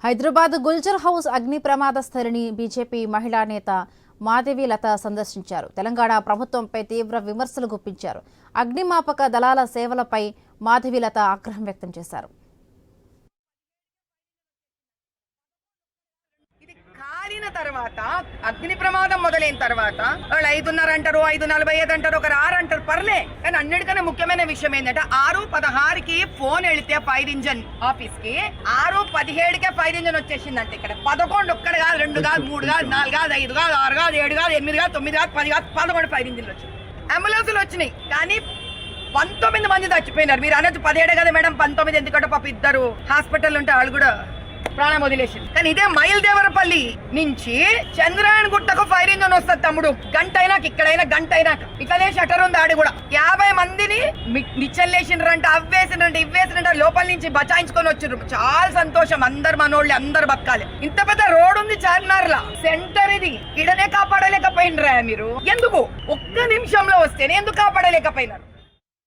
Hyderabad Gulzar house అగ్ని ప్రమాద స్థలిని BJP మహిళా నేత మాధవి లత సందర్శించారు. తెలంగాణ ప్రభుత్వంపై తీవ్ర విమర్శలు గుప్పించారు. అగ్నిమాపక దళాల సేవలపై మాధవి లత ఆగ్రహం వ్యక్తం చేశారు. తర్వాత అగ్ని ప్రమాదం మొదలైన తర్వాత వాళ్ళు 5:30 అంటారు, 5:45 అంటారు, ఒక 6 అంటారు, పర్లే. కానీ అన్నిటికన్నా ముఖ్యమైన విషయం ఏంటంటే 6:16కి ఫోన్ వెళితే ఫైర్ ఇంజన్ ఆఫీస్ కి 6:17కే ఫైర్ ఇంజన్ వచ్చేసిందంటే ఇక్కడ 11 ఒక్కడు కాదు, 2 కాదు, 3 కాదు, 4 కాదు, 5 కాదు, 6 కాదు, 7 కాదు, 8 కాదు, 9 కాదు, 10 కాదు, 11 ఫైర్ ఇంజిన్లు వచ్చాయి. అంబులెన్సులు వచ్చినాయి కానీ 19 మంది చచ్చిపోయినారు. మీరు అనేది 17 కదా మేడం, 19 ఎందుకంటే పాప ఇద్దరు హాస్పిటల్ ఉంటే వాళ్ళు కూడా ప్రాణం వదిలేసింది. కానీ ఇదే మైల్దేవరపల్లి నుంచి చంద్రాయణ గుట్టకు ఫైర్ ఇంజన్ వస్తుంది తమ్ముడు. గంట అయినాక ఇక్కడైనా గంట అయినాక ఇక్కడే షటర్ ఉంది. ఆడి కూడా 50 మందిని నిచ్చలేసిండ్రంట, అవ్వేసిండ్రంట, ఇవ్వేసిండ్రంట, లోపల నుంచి బచాయించుకొని వచ్చిండ్రు. చాలా సంతోషం. అందరు మనోళ్ళు అందరు బతకాలి. ఇంత పెద్ద రోడ్ ఉంది చార్మినార్ లా, సెంటర్ ఇది. ఇడనే కాపాడలేకపోయినరా మీరు? ఎందుకు? ఒక్క నిమిషంలో వస్తేనే ఎందుకు కాపాడలేకపోయినారు?